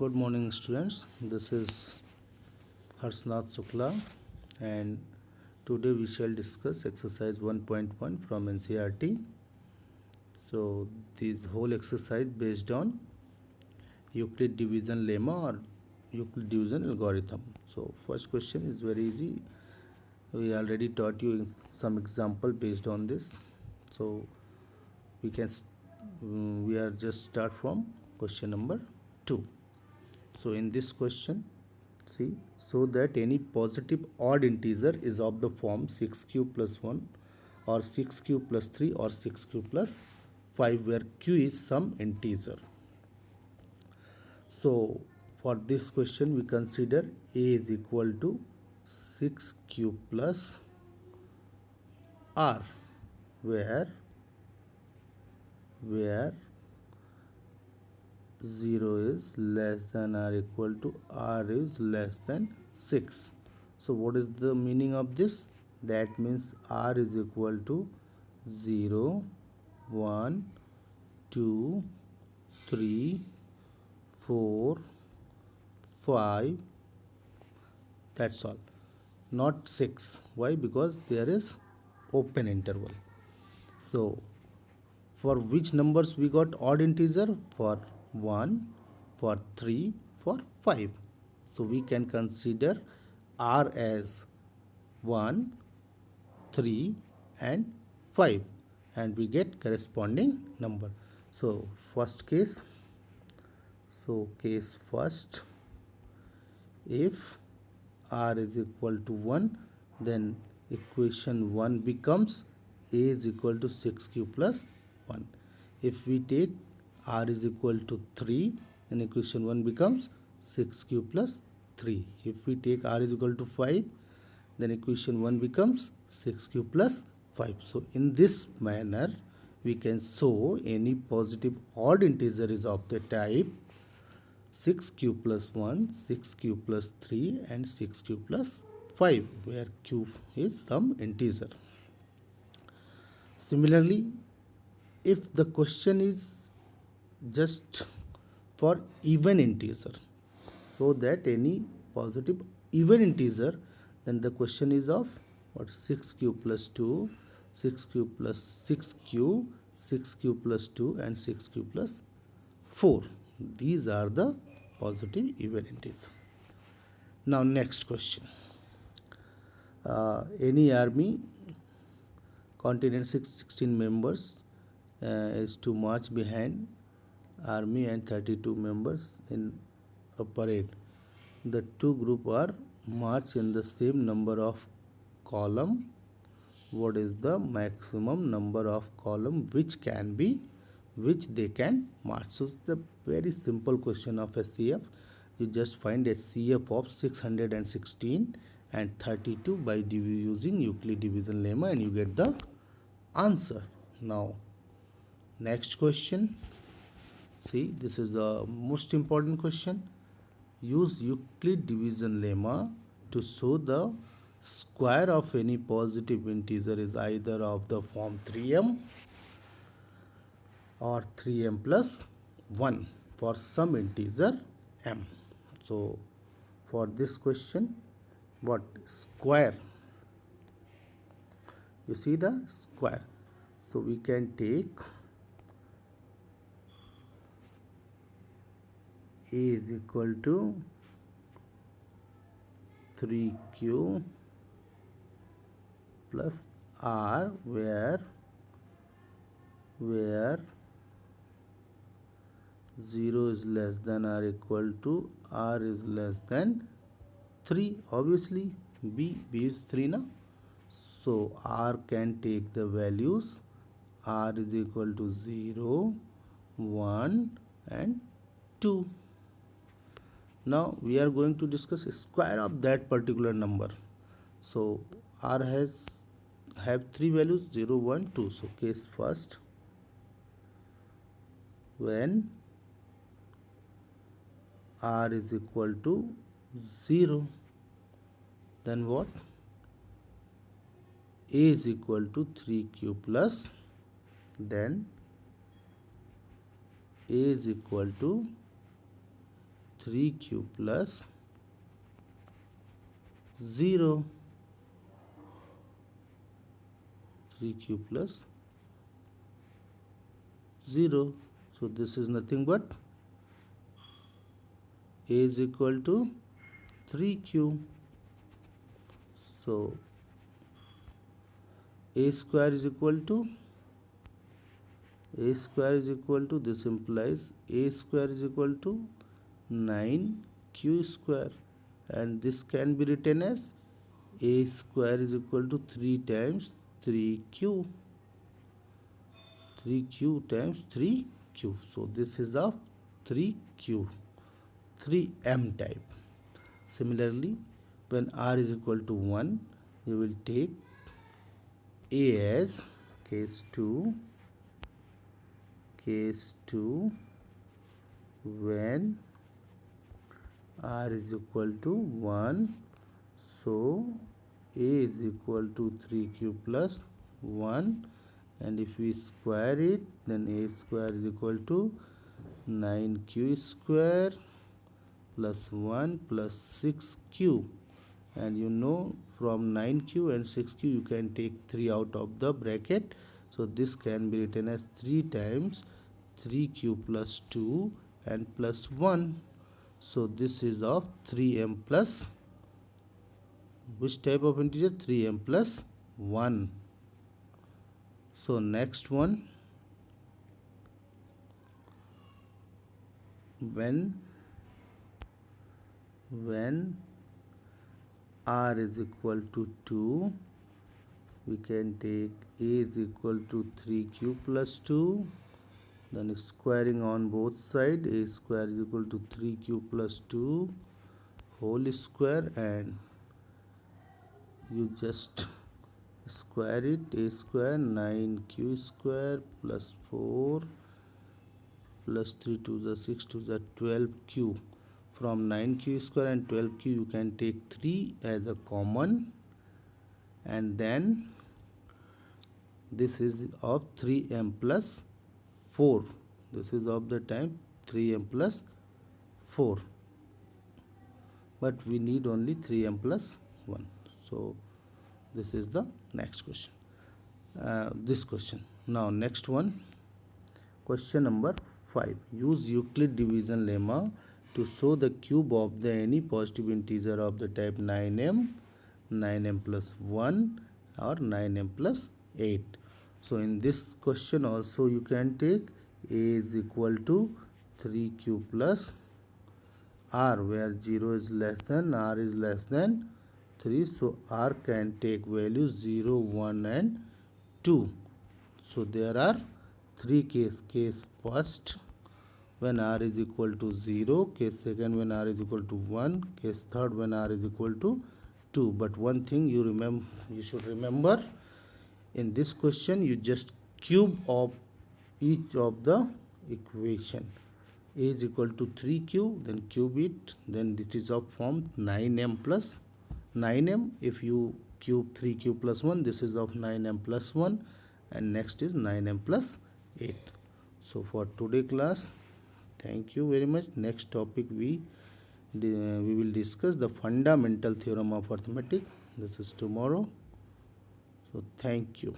Good morning, students. This is Harsnath Shukla, and today we shall discuss exercise 1.1 from NCERT. So, this whole exercise based on Euclid division lemma or Euclid division algorithm. So, first question is very easy. We already taught you some example based on this. So, we can we are just start from question number 2. So, in this question, see, so that any positive odd integer is of the form 6q plus 1 or 6q plus 3 or 6q plus 5, where q is some integer. So for this question we consider a is equal to 6q plus r, where 0 is less than or equal to r is less than 6. So what is the meaning of this? That means r is equal to 0, 1, 2, 3, 4, 5. That's all. Not 6. Why? Because there is open interval. So for which numbers we got odd integer? For 1, for 3, for 5. So we can consider r as 1, 3 and 5, and we get corresponding number. So first case, case first, if r is equal to 1, then equation 1 becomes a is equal to 6q plus 1. If we take r is equal to 3, then equation 1 becomes 6q plus 3. If we take r is equal to 5, then equation 1 becomes 6q plus 5. So in this manner we can show any positive odd integer is of the type 6q plus 1, 6q plus 3 and 6q plus 5, where q is some integer. Similarly, if the question is just for even integer, so that any positive even integer, then the question is of what? 6q plus 2, 6q plus 6q, 6q plus 2 and 6q plus 4. These are the positive even integer. Now next question. Any army containing 16 members is to march behind army and 32 members in a parade. The two groups are march in the same number of column. What is the maximum number of column which they can march? So it's the very simple question of SCF. You just find SCF of 616 and 32 by using Euclid division lemma, and you get the answer. Now next question. See, this is the most important question. Use Euclid division lemma to show the square of any positive integer is either of the form 3m or 3m plus 1 for some integer m. So for this question, what? Square. You see the square. So we can take a is equal to 3q plus r, where 0 is less than or equal to r is less than 3. Obviously b is 3 now. So r can take the values r is equal to 0, 1 and 2. Now we are going to discuss square of that particular number. So r have three values 0, 1, 2. So case first, when r is equal to 0, then what? A is equal to 3q plus, then A is equal to 3q plus 0. 3q plus 0. So this is nothing but a is equal to 3q. So a square is equal to this implies a square is equal to 9q square, and this can be written as a square is equal to 3 times 3q. 3q times 3q. So this is of 3q, 3m type. Similarly, when r is equal to 1, you will take a as case 2 when r is equal to 1. So a is equal to 3q plus 1, and if we square it, then a square is equal to 9q square plus 1 plus 6q. And you know, from 9q and 6q you can take 3 out of the bracket. So this can be written as 3 times 3q plus 2 and plus 1. So this is of 3m plus, which type of integer? 3m plus 1. So next one, when r is equal to 2, we can take a is equal to 3q plus 2, then squaring on both sides, a square is equal to 3q plus 2 whole square, and you just square it. A square 9q square plus 4 plus 3 to the 6 to the 12q. From 9q square and 12q you can take 3 as a common, and then this is of 3m plus 4. This is of the type 3m plus 4, but we need only 3m plus 1. So this is the next question, this question. Now next one, question number 5. Use Euclid division lemma to show the cube of the any positive integer of the type 9m, 9m plus 1 or 9m plus 8. So in this question also you can take a is equal to 3q plus r, where 0 is less than, r is less than 3. So r can take values 0, 1 and 2. So there are 3 cases. Case first, when r is equal to 0. Case second, when r is equal to 1. Case third, when r is equal to 2. But one thing you should remember, in this question you just cube of each of the equation. A is equal to 3q, then cube it, then this is of form 9m plus 9m. If you cube 3q plus 1, this is of 9m plus 1, and next is 9m plus 8. So for today class, thank you very much. Next topic we will discuss the fundamental theorem of arithmetic. This is tomorrow. So thank you.